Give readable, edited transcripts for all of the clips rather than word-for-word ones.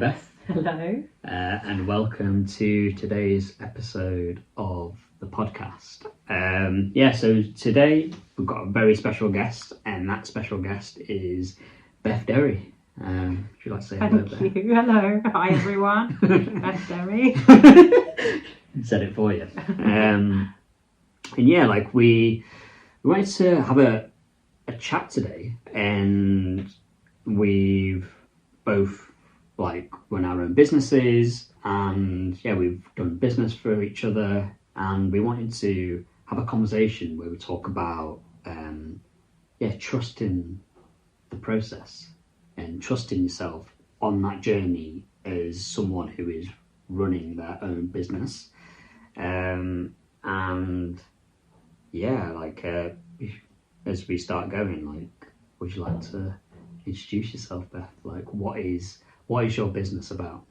Beth. Hello. And welcome to today's episode of the podcast. So today we've got a very special guest, and that special guest is Beth Derry. Would you like to say hello, Beth? Thank you. Hello. Hi, everyone. Beth Derry. Said it for you. We wanted to have a chat today, and we've both run our own businesses, and we've done business for each other, and we wanted to have a conversation where we talk about trusting the process and trusting yourself on that journey as someone who is running their own business. As we start going, would you like to introduce yourself, Beth? What is your business about?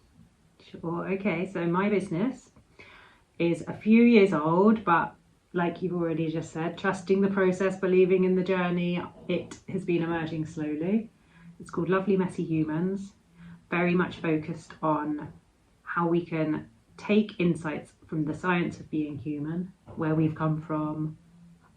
Sure. Okay. So my business is a few years old, but like you've already just said, trusting the process, believing in the journey, it has been emerging slowly. It's called Lovely Messy Humans, very much focused on how we can take insights from the science of being human, where we've come from,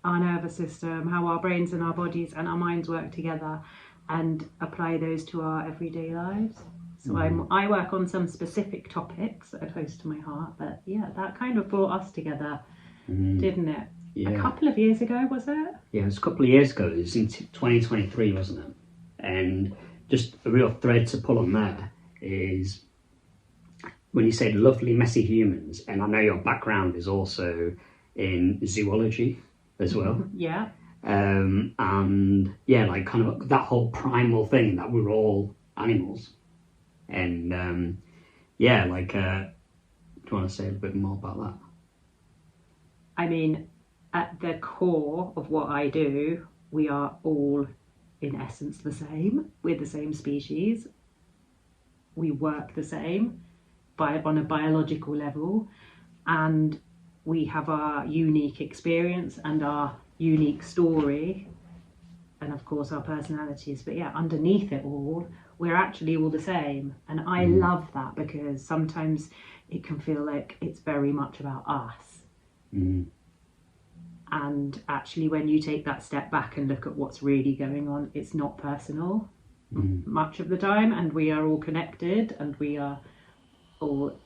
our nervous system, how our brains and our bodies and our minds work together, and apply those to our everyday lives. So I work on some specific topics that are close to my heart, but that kind of brought us together, didn't it? Yeah. A couple of years ago, was it? Yeah, it was a couple of years ago. It was in 2023, wasn't it? And just a real thread to pull on there is when you say lovely, messy humans, and I know your background is also in zoology as well. Yeah. Kind of that whole primal thing that we're all animals. And do you want to say a bit more about that? I mean, at the core of what I do, we are all in essence the same. We're the same species. We work the same on a biological level, and we have our unique experience and our unique story, and of course our personalities. But underneath it all, we're actually all the same. And I love that, because sometimes it can feel like it's very much about us. And actually, when you take that step back and look at what's really going on, it's not personal much of the time, and we are all connected, and we are all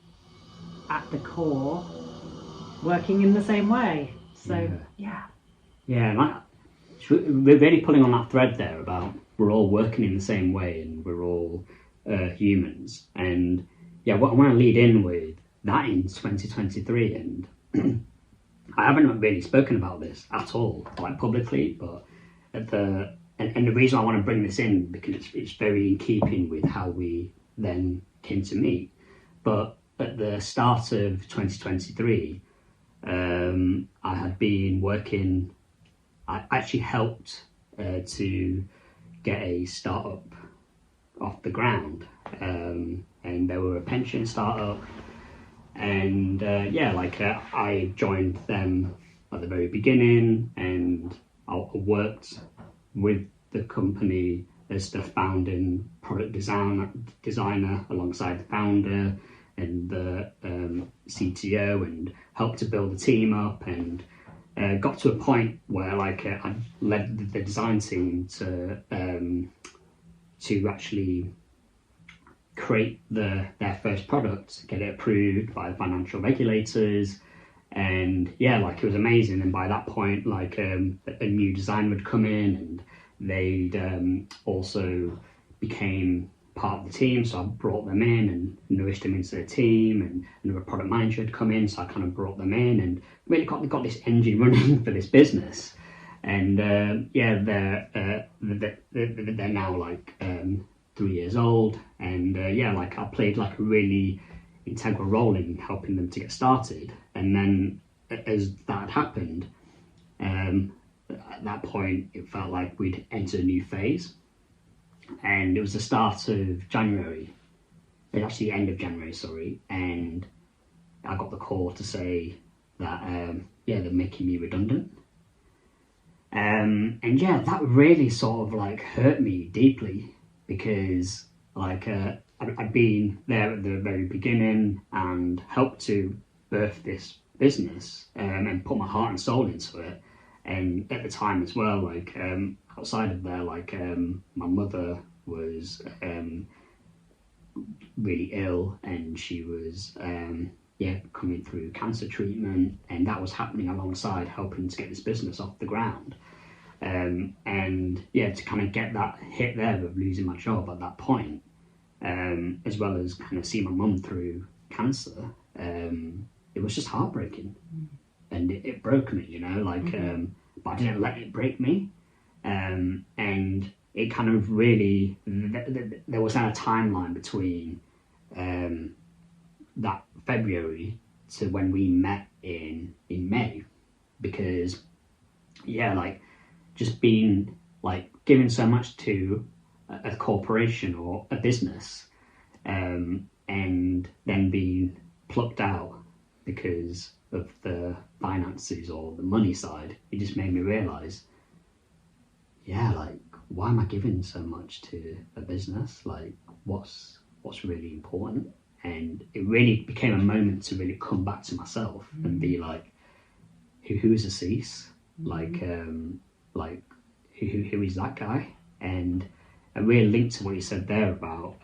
at the core working in the same way. So and we're really pulling on that thread there about we're all working in the same way, and we're all humans. And what I want to lead in with that in 2023, and I haven't really spoken about this at all, publicly, but the reason I want to bring this in, because it's very in keeping with how we then came to meet. But at the start of 2023, I had been working. I actually helped to get a startup off the ground, and they were a pension startup. And I joined them at the very beginning, and I worked with the company as the founding product designer alongside the founder and the CTO, and helped to build the team up, and got to a point where I led the design team to actually create their first product, get it approved by the financial regulators, and it was amazing. And by that point, a new design would come in, and they'd also became part of the team, so I brought them in and nourished them into the team, and another product manager had come in, so I kind of brought them in and really got this engine running for this business. And they're now 3 years old, and I played a really integral role in helping them to get started. And then as that happened, at that point it felt like we'd entered a new phase, and it was the start of January, actually the end of January, sorry, and I got the call to say that they're making me redundant. And that really sort of hurt me deeply, because I'd been there at the very beginning and helped to birth this business and put my heart and soul into it. And at the time as well, like outside of there, like my mother was really ill, and she was coming through cancer treatment, and that was happening alongside helping to get this business off the ground. And to kind of get that hit there of losing my job at that point, as well as kind of see my mum through cancer, it was just heartbreaking. And it broke me, you know, like, but I didn't let it break me. And it kind of really, there was now a timeline between that February to when we met in May, because like just being like giving so much to a corporation or a business, and then being plucked out because of the finances or the money side, it just made me realise, like, why am I giving so much to a business? Like, what's really important? And it really became a moment to really come back to myself and be like, who is 𝗪𝗍? Like, who is that guy? And a real link to what you said there about,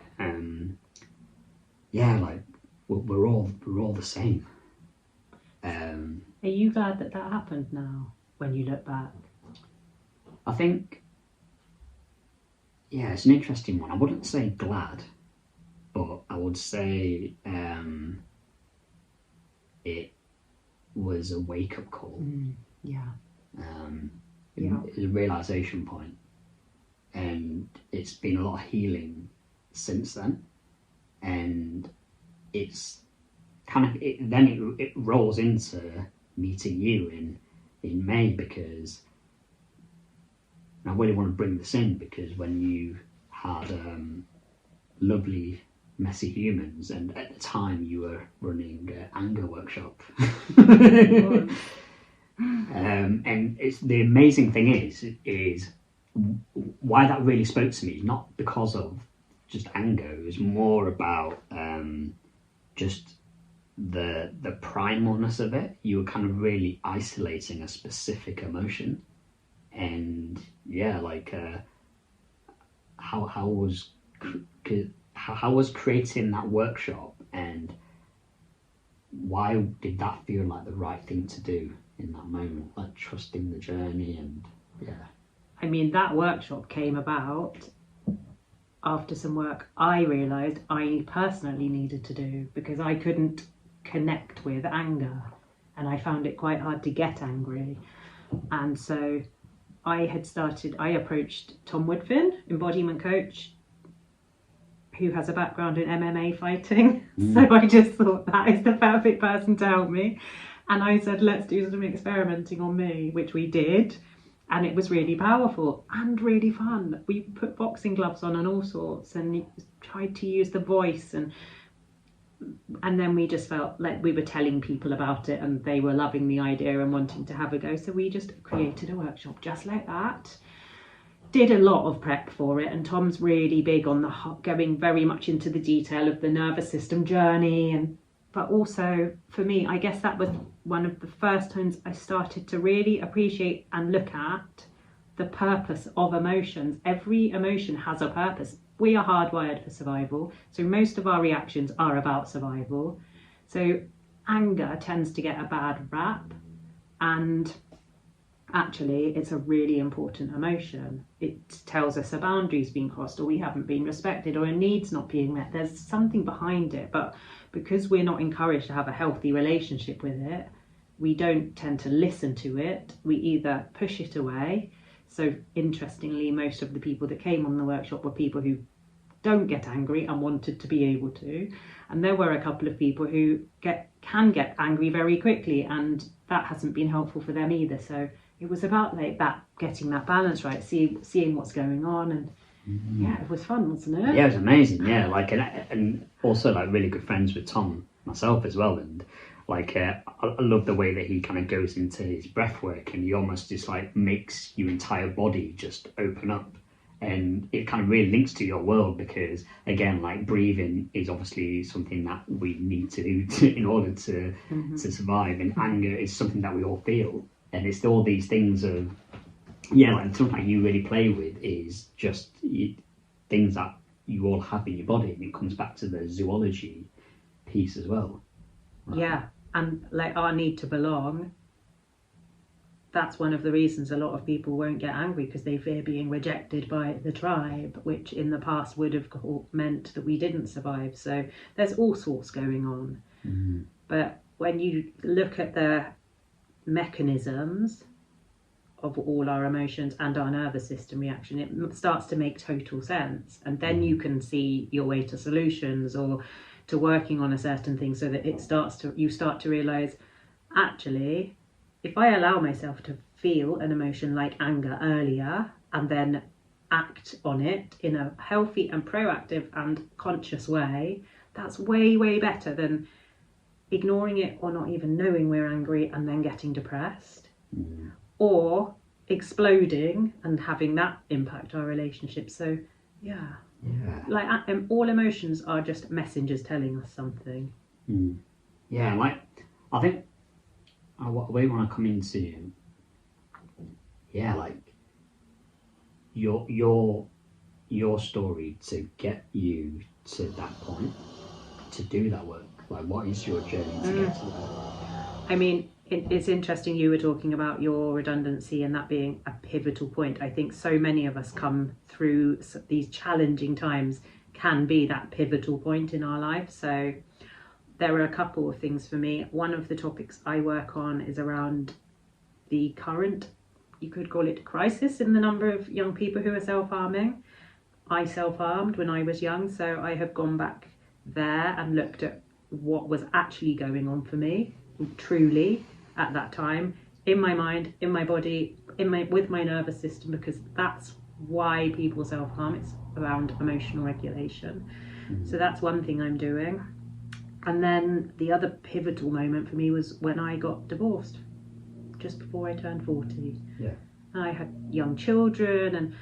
like, we're all the same. Are you glad that happened now, when you look back? I think, it's an interesting one. I wouldn't say glad, but I would say it was a wake-up call. It was a realisation point, and it's been a lot of healing since then, and it's kind of it rolls into meeting you in May, because I really want to bring this in, because when you had lovely messy humans, and at the time you were running anger workshop, and it's the amazing thing is why that really spoke to me, not because of just anger. It was more about just the primalness of it. You were kind of really isolating a specific emotion, and how was creating that workshop, and why did that feel like the right thing to do in that moment, like trusting the journey? And I mean, that workshop came about after some work I realised I personally needed to do, because I couldn't connect with anger, and I found it quite hard to get angry. And so I approached Tom Woodfin, embodiment coach, who has a background in MMA fighting. So I just thought that is the perfect person to help me. And I said, let's do some experimenting on me, which we did. And it was really powerful and really fun. We put boxing gloves on and all sorts, and tried to use the voice, and then we just felt like we were telling people about it, and they were loving the idea and wanting to have a go. So we just created a workshop just like that. Did a lot of prep for it, and Tom's really big on going very much into the detail of the nervous system journey, but also for me, I guess that was one of the first times I started to really appreciate and look at the purpose of emotions. Every emotion has a purpose. We are hardwired for survival, so most of our reactions are about survival. So anger tends to get a bad rap, and actually it's a really important emotion. It tells us a boundary's been crossed, or we haven't been respected, or a need's not being met. There's something behind it, but because we're not encouraged to have a healthy relationship with it, we don't tend to listen to it. We either push it away. So interestingly, most of the people that came on the workshop were people who don't get angry and wanted to be able to. And there were a couple of people who can get angry very quickly, and that hasn't been helpful for them either. So it was about like that, getting that balance right, seeing what's going on, and it was fun, wasn't it? Yeah, it was amazing. Yeah, like and also like really good friends with Tom myself as well, and like I love the way that he kind of goes into his breath work, and he almost just like makes your entire body just open up, And it kind of really links to your world because, again, like breathing is obviously something that we need to do in order to survive. And anger is something that we all feel. And it's all these things of, like something that you really play with is just things that you all have in your body. And it comes back to the zoology piece as well. Right? Yeah, and like our need to belong. That's one of the reasons a lot of people won't get angry, because they fear being rejected by the tribe, which in the past would have meant that we didn't survive. So there's all sorts going on. But when you look at the mechanisms of all our emotions and our nervous system reaction, it starts to make total sense. And then you can see your way to solutions or to working on a certain thing, so that you start to realize, actually, if I allow myself to feel an emotion like anger earlier and then act on it in a healthy and proactive and conscious way, that's way, way better than ignoring it or not even knowing we're angry and then getting depressed or exploding and having that impact our relationship. So, like all emotions are just messengers telling us something. Yeah, like I think what we want to come into, like your story to get you to that point, to do that work. Like, what is your journey to get to that? I mean, it's interesting you were talking about your redundancy and that being a pivotal point. I think so many of us come through these challenging times can be that pivotal point in our life. So there are a couple of things for me. One of the topics I work on is around the current, you could call it, crisis in the number of young people who are self-harming. I self-harmed when I was young, so I have gone back there and looked at what was actually going on for me, truly, at that time, in my mind, in my body, with my nervous system, because that's why people self-harm. It's around emotional regulation. So that's one thing I'm doing. And then the other pivotal moment for me was when I got divorced, just before I turned 40. Yeah. I had young children, and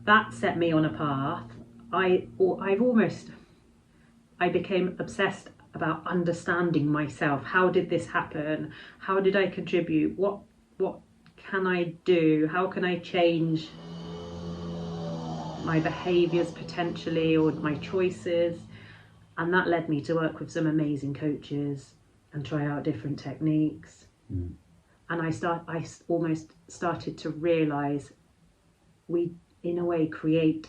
that set me on a path. I became obsessed about understanding myself. How did this happen? How did I contribute? What can I do? How can I change my behaviours potentially, or my choices? And that led me to work with some amazing coaches and try out different techniques. And I almost started to realise we, in a way, create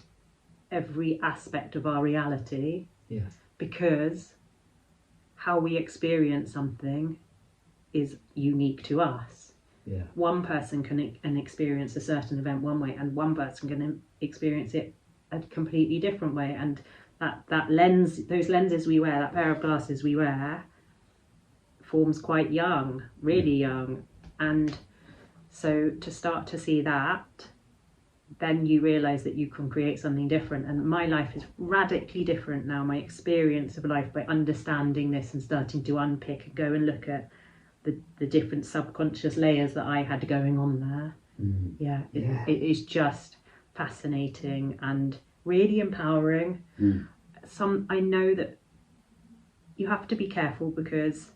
every aspect of our reality. Yes. Because how we experience something is unique to us. Yeah. One person can experience a certain event one way, and one person can experience it a completely different way. And that lens, those lenses we wear, that pair of glasses we wear, forms quite young, really young. And so to start to see that, then you realise that you can create something different. And my life is radically different now, my experience of life, by understanding this and starting to unpick and go and look at the different subconscious layers that I had going on there. It is just fascinating and really empowering. I know that you have to be careful, because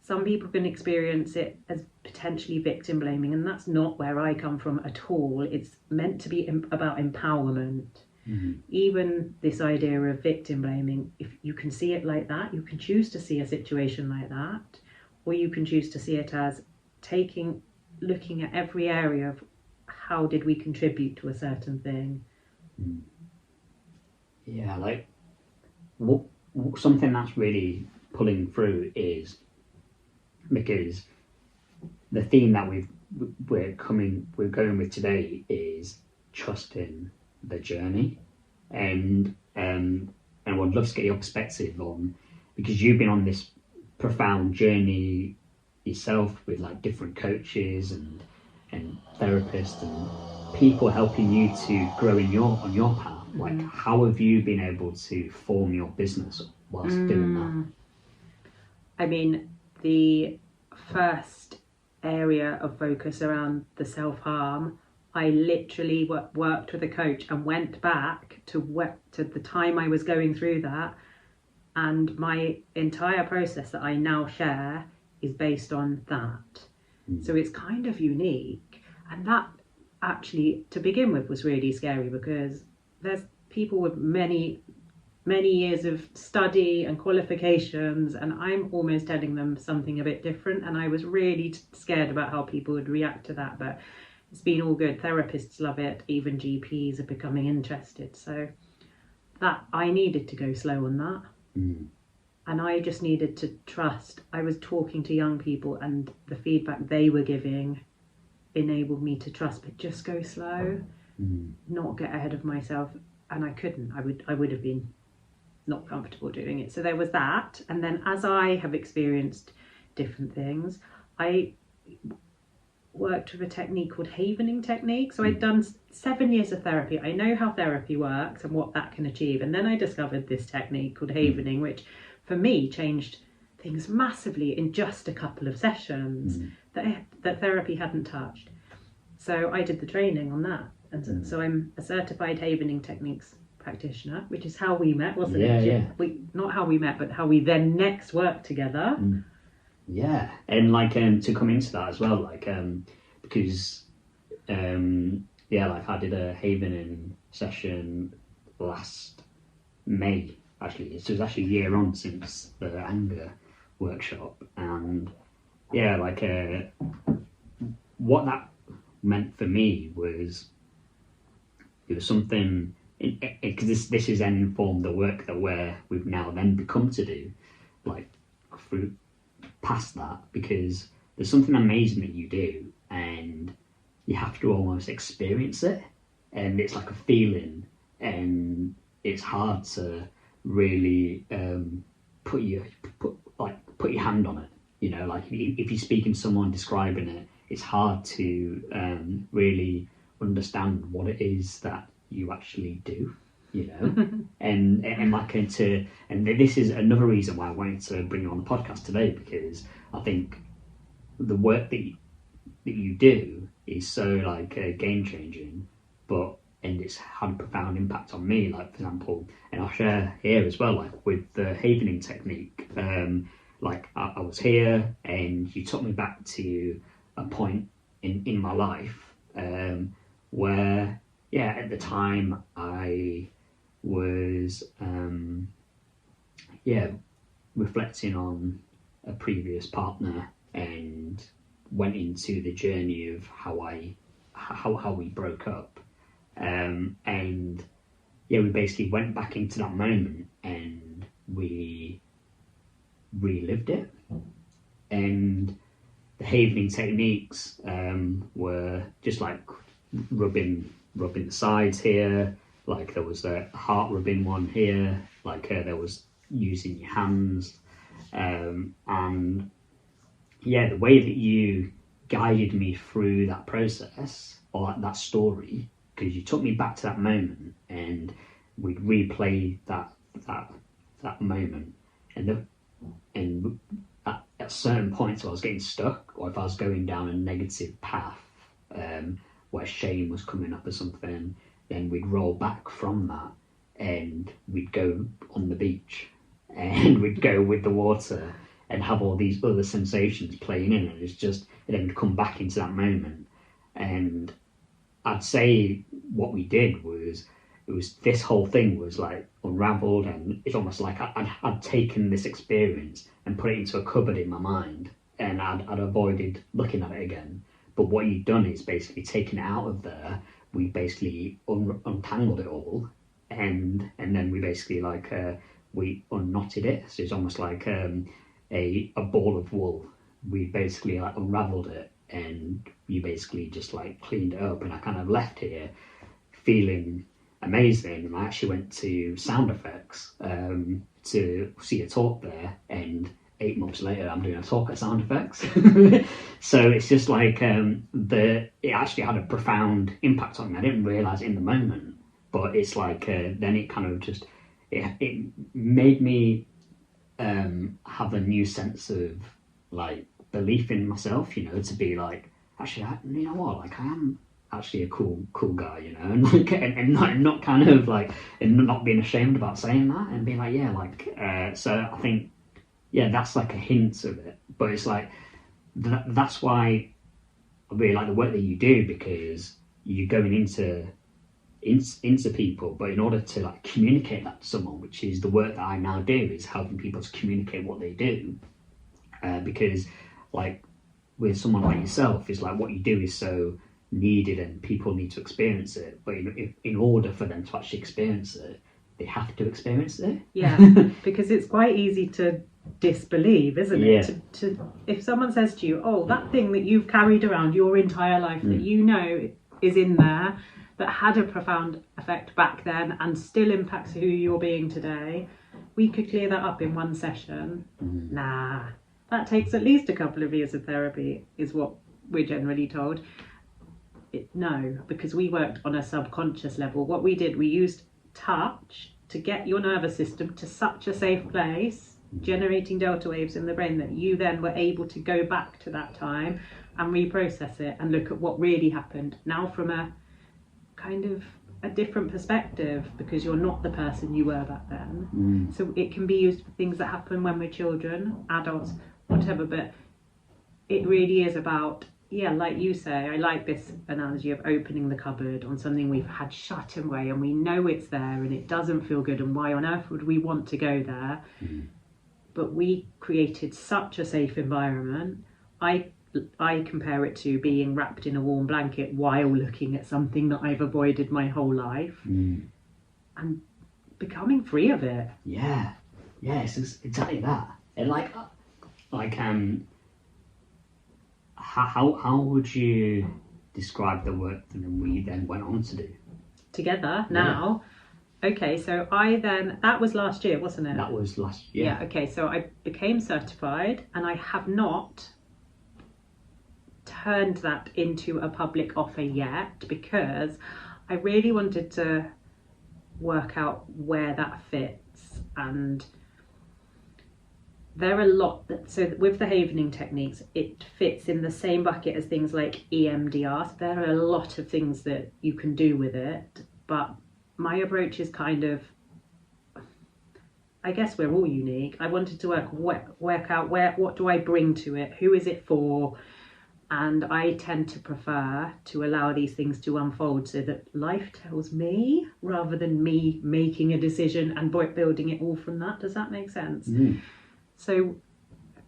some people can experience it as potentially victim blaming, and that's not where I come from at all. It's meant to be about empowerment. Even this idea of victim blaming, if you can see it like that, you can choose to see a situation like that, or you can choose to see it as looking at every area of how did we contribute to a certain thing. Yeah, like something that's really pulling through is, because the theme that we're going with today is trusting the journey, and I would love to get your perspective on, because you've been on this profound journey yourself with like different coaches and therapists and people helping you to grow on your path. Like, how have you been able to form your business whilst doing that? I mean, the first area of focus around the self-harm, I literally worked with a coach and went back to the time I was going through that, and my entire process that I now share is based on that. So it's kind of unique, and that actually to begin with was really scary, because there's people with many years of study and qualifications, and I'm almost telling them something a bit different, and I was really scared about how people would react to that. But it's been all good. Therapists love it, even GPs are becoming interested. So that I needed to go slow on that. And I just needed to trust. I was talking to young people, and the feedback they were giving enabled me to trust, but just go slow, not get ahead of myself. And I couldn't. I would have been not comfortable doing it. So there was that. And then as I have experienced different things, I worked with a technique called havening technique. So I'd done 7 years of therapy. I know how therapy works and what that can achieve. And then I discovered this technique called havening, which for me changed things massively in just a couple of sessions that therapy hadn't touched. So I did the training on that. And so I'm a certified havening techniques practitioner, which is how we met, wasn't it? Yeah. Not how we met, but how we then next worked together. Yeah, and like to come into that as well, like because like I did a havening session last May. Actually, so it was actually a year on since the anger workshop, and what that meant for me was it was something, because this has then informed the work that we've now then become to do, like through past that, because there's something amazing that you do and you have to almost experience it, and it's like a feeling, and it's hard to really put your hand on it, you know, like if you're speaking to someone describing it, it's hard to really understand what it is that you actually do, you know. and this is another reason why I wanted to bring you on the podcast today, because I think the work that you do is so like game changing, and it's had a profound impact on me. Like, for example, and I'll share here as well, like with the havening technique, like I was here and you took me back to a point in my life where at the time I was reflecting on a previous partner, and went into the journey of how we broke up, and we basically went back into that moment and we relived it. And the havening techniques were just like rubbing the sides here, like there was a heart rubbing one here, like there was using your hands, and the way that you guided me through that process, or that story, because you took me back to that moment and we'd replay that moment, and at certain points I was getting stuck, or if I was going down a negative path where shame was coming up or something, then we'd roll back from that and we'd go on the beach and we'd go with the water and have all these other sensations playing in it. And then we'd come back into that moment. And I'd say what we did was, this whole thing was like unraveled, and it's almost like I'd taken this experience and put it into a cupboard in my mind, and I'd avoided looking at it again. But what you'd done is basically taken it out of there. We basically untangled it all, and then we basically we unknotted it. So it's almost like a ball of wool. We basically unraveled it, and you basically just cleaned it up, and I kind of left here feeling amazing. And I actually went to sound effects to see a talk there, and 8 months later I'm doing a talk at sound effects. So it's just it actually had a profound impact on me. I didn't realise it in the moment, but it's then it kind of just it made me have a new sense of belief in myself, you know, to be actually, you know what, I am actually a cool guy, you know, and like and not kind of like, and not being ashamed about saying that, and being like, yeah, like so I think, yeah, that's like a hint of it. But it's like that's why I really like the work that you do, because you're going into people, but in order to like communicate that to someone, which is the work that I now do, is helping people to communicate what they do, because like with someone like yourself, is like what you do is so needed and people need to experience it, but in order for them to actually experience it, they have to experience it. Yeah, because it's quite easy to disbelieve, isn't it? Yeah. To if someone says to you, oh, that thing that you've carried around your entire life that you know is in there, that had a profound effect back then and still impacts who you're being today, we could clear that up in one session. Nah, that takes at least a couple of years of therapy, is what we're generally told. No, because we worked on a subconscious level. What we did, we used touch to get your nervous system to such a safe place, generating delta waves in the brain, that you then were able to go back to that time and reprocess it and look at what really happened now from a kind of a different perspective, because you're not the person you were back then. So it can be used for things that happen when we're children, adults, whatever, but it really is about, yeah, like you say, I like this analogy of opening the cupboard on something we've had shut away and we know it's there and it doesn't feel good, and why on earth would we want to go there? But we created such a safe environment. I compare it to being wrapped in a warm blanket while looking at something that I've avoided my whole life, and becoming free of it. Yeah, it's exactly that. And how would you describe the work that we then went on to do together now? Okay, so that was last year, wasn't it? That was last year. Yeah, okay, so I became certified, and I have not turned that into a public offer yet, because I really wanted to work out where that fits. And there are a lot so with the havening techniques, it fits in the same bucket as things like EMDR. So there are a lot of things that you can do with it, but my approach is kind of, I guess we're all unique. I wanted to work out what do I bring to it, who is it for, and I tend to prefer to allow these things to unfold so that life tells me, rather than me making a decision and building it all from that. Does that make sense? So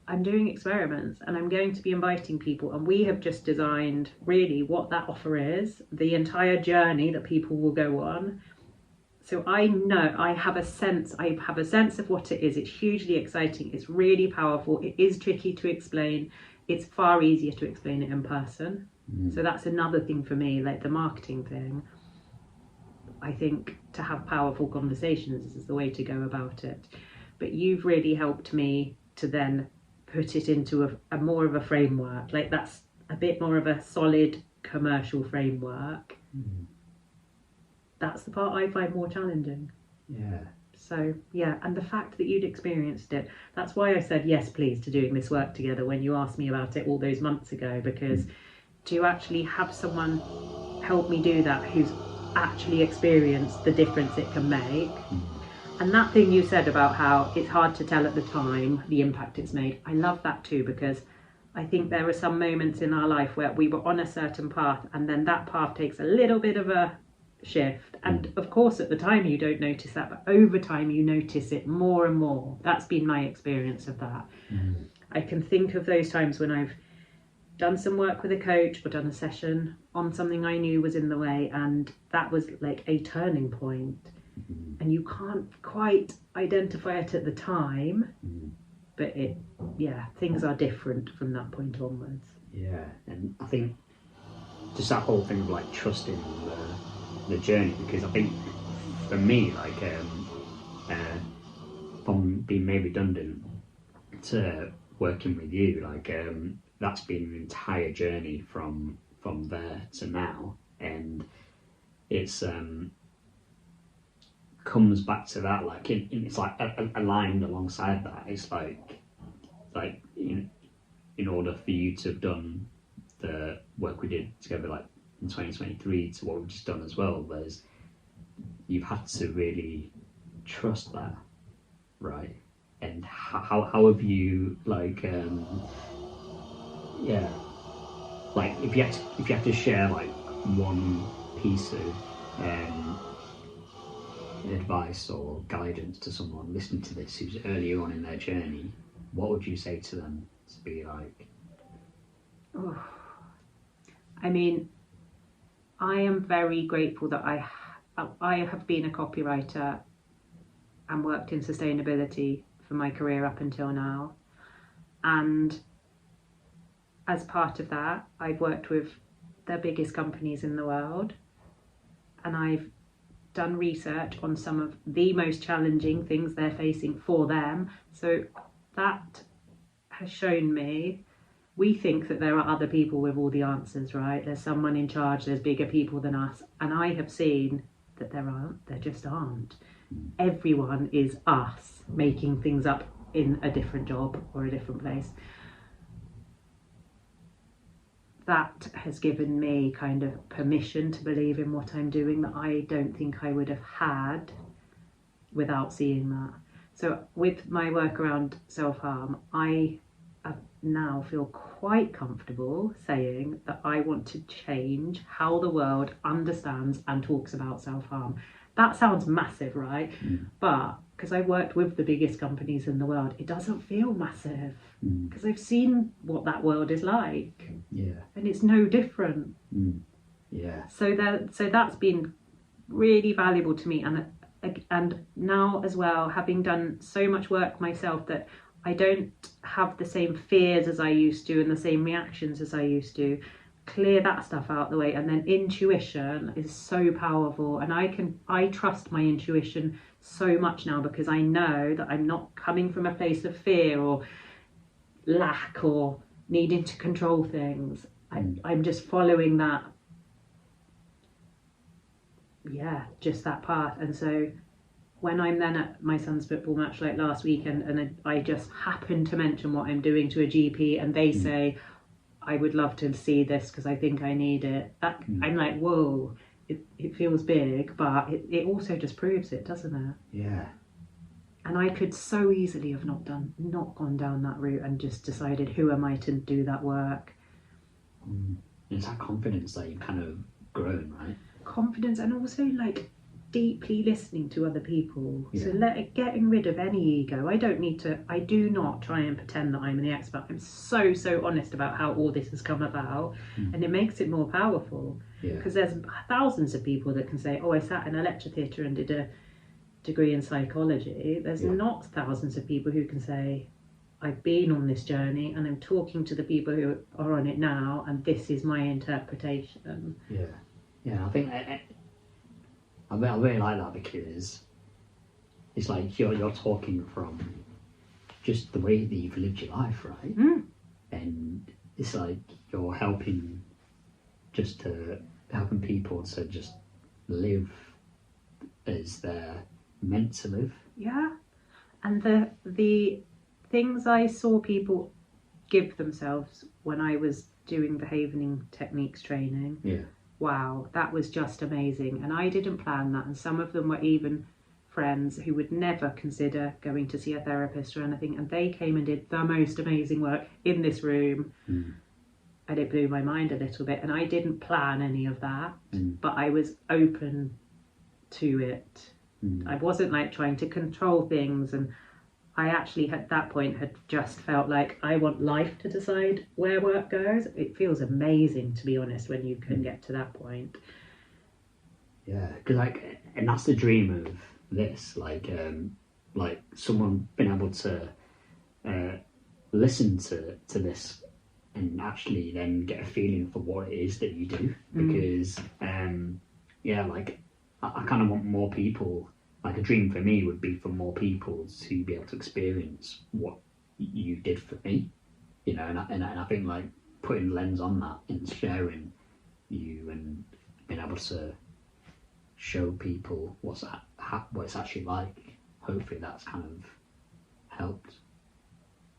I'm doing experiments, and I'm going to be inviting people, and we have just designed really what that offer is, the entire journey that people will go on. So I know I have a sense of what it is. It's hugely exciting. It's really powerful. It is tricky to explain. It's far easier to explain it in person. So that's another thing for me, like the marketing thing. I think to have powerful conversations is the way to go about it. But you've really helped me to then put it into a more of a framework. Like that's a bit more of a solid commercial framework. That's the part I find more challenging. Yeah. So, yeah, and the fact that you'd experienced it, that's why I said yes, please, to doing this work together when you asked me about it all those months ago, because to actually have someone help me do that who's actually experienced the difference it can make. And that thing you said about how it's hard to tell at the time the impact it's made, I love that too, because I think there are some moments in our life where we were on a certain path and then that path takes a little bit of a shift, and of course at the time you don't notice that, but over time you notice it more and more. That's been my experience of that. I can think of those times when I've done some work with a coach or done a session on something I knew was in the way, and that was like a turning point, and you can't quite identify it at the time, but things are different from that point onwards. And I think just that whole thing of like trusting the journey, because I think for me, like from being made redundant to working with you, like that's been an entire journey from there to now, and it's comes back to that, like it's like aligned alongside that. It's like in order for you to have done the work we did together, like in 2023 to what we've just done as well. There's you've had to really trust that, right? And how have you like yeah, like if you had to share like one piece of advice or guidance to someone listening to this who's earlier on in their journey, what would you say to them to be like? Oh. I mean, I am very grateful that I have been a copywriter and worked in sustainability for my career up until now, and as part of that I've worked with the biggest companies in the world, and I've done research on some of the most challenging things they're facing for them. So that has shown me, we think that there are other people with all the answers, right? There's someone in charge, there's bigger people than us. And I have seen that there just aren't. Everyone is us making things up in a different job or a different place. That has given me kind of permission to believe in what I'm doing that I don't think I would have had without seeing that. So with my work around self-harm, I now feel quite comfortable saying that I want to change how the world understands and talks about self-harm. That sounds massive, right? But because I worked with the biggest companies in the world, it doesn't feel massive because I've seen what that world is like. Yeah. And it's no different. Yeah. So that's been really valuable to me, and now as well, having done so much work myself, that I don't have the same fears as I used to and the same reactions as I used to. Clear that stuff out the way, and then intuition is so powerful, and I trust my intuition so much now because I know that I'm not coming from a place of fear or lack or needing to control things. I'm just following that, just that path. And so when I'm then at my son's football match like last weekend, and I just happen to mention what I'm doing to a GP, and they say, I would love to see this because I think I need it. I'm like, whoa, it feels big, but it also just proves it, doesn't it? Yeah. And I could so easily have not gone down that route and just decided, who am I to do that work? It's that confidence that you've kind of grown, right? Confidence, and also like deeply listening to other people. Yeah. So getting rid of any ego. I do not try and pretend that I'm the expert. I'm so honest about how all this has come about, and it makes it more powerful. Because there's thousands of people that can say, oh, I sat in a lecture theatre and did a degree in psychology. There's not thousands of people who can say, I've been on this journey and I'm talking to the people who are on it now, and this is my interpretation. I think I really like that because it's like you're talking from just the way that you've lived your life, right? And it's like you're helping people to just live as they're meant to live. Yeah. And the things I saw people give themselves when I was doing behaviouring techniques training, wow, that was just amazing. And I didn't plan that, and some of them were even friends who would never consider going to see a therapist or anything, and they came and did the most amazing work in this room. And it blew my mind a little bit, and I didn't plan any of that, but I was open to it. I wasn't like trying to control things, and I actually at that point had just felt like I want life to decide where work goes. It feels amazing, to be honest, when you can get to that point. Yeah, because and that's the dream of this, like someone being able to listen to this and actually then get a feeling for what it is that you do, because I kind of want more people. Like a dream for me would be for more people to be able to experience what you did for me, and I think like putting lens on that and sharing you and being able to show people what it's actually like, hopefully that's kind of helped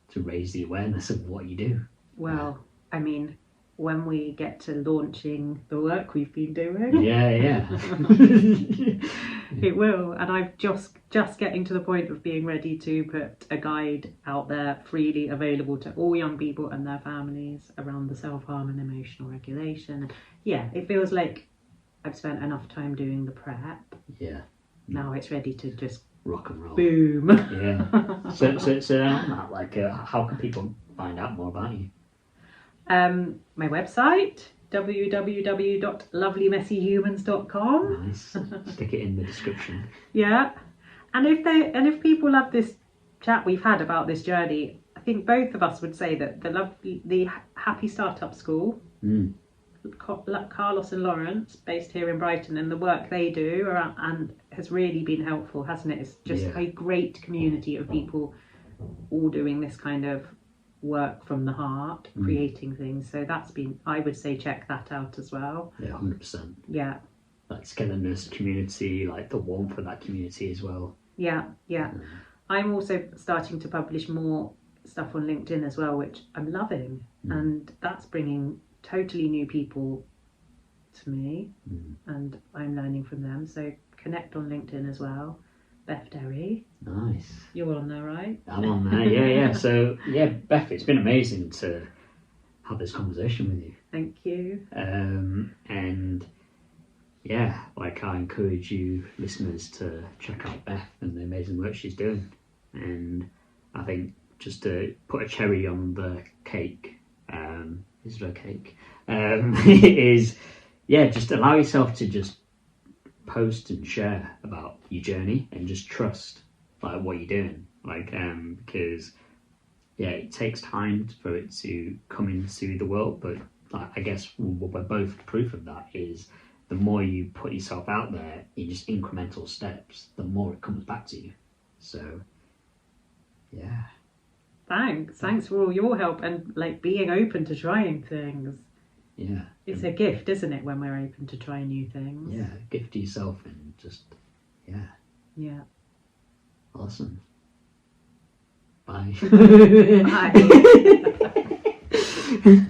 to raise the awareness of what you do. Well, I mean, when we get to launching the work we've been doing. Yeah. It will, and I'm just getting to the point of being ready to put a guide out there freely available to all young people and their families around the self-harm and emotional regulation. Yeah, it feels like I've spent enough time doing the prep. Yeah. Now it's ready to just rock and roll. Boom. Yeah. So on that, like, how can people find out more about you? My website, www.lovelymessyhumans.com. Nice. Stick it in the description. Yeah, and if people love this chat we've had about this journey, I think both of us would say that the Happy Startup School, Carlos and Lawrence, based here in Brighton, and the work they do around, and has really been helpful, hasn't it? It's just a great community of people all doing this kind of work from the heart, creating things. So that's been, I would say, check that out as well. Yeah, 100%. Yeah. Like togetherness, community, like the warmth of that community as well. Yeah. I'm also starting to publish more stuff on LinkedIn as well, which I'm loving, and that's bringing totally new people to me, and I'm learning from them. So connect on LinkedIn as well. Beth Derry. Nice. You're on there, right? I'm on there, yeah. So, yeah, Beth, it's been amazing to have this conversation with you. Thank you. And, yeah, like, I encourage you listeners to check out Beth and the amazing work she's doing. And I think just to put a cherry on the cake, is it a cake? Is, yeah, just allow yourself to just post and share about your journey and just trust like what you're doing, like because it takes time for it to come into the world, but like, I guess we're both proof of that is the more you put yourself out there in just incremental steps, the more it comes back to you. So yeah, thanks for all your help and like being open to trying things. Yeah, it's a gift, isn't it, when we're open to try new things? Yeah, gift to yourself and just yeah. Awesome. Bye. Bye.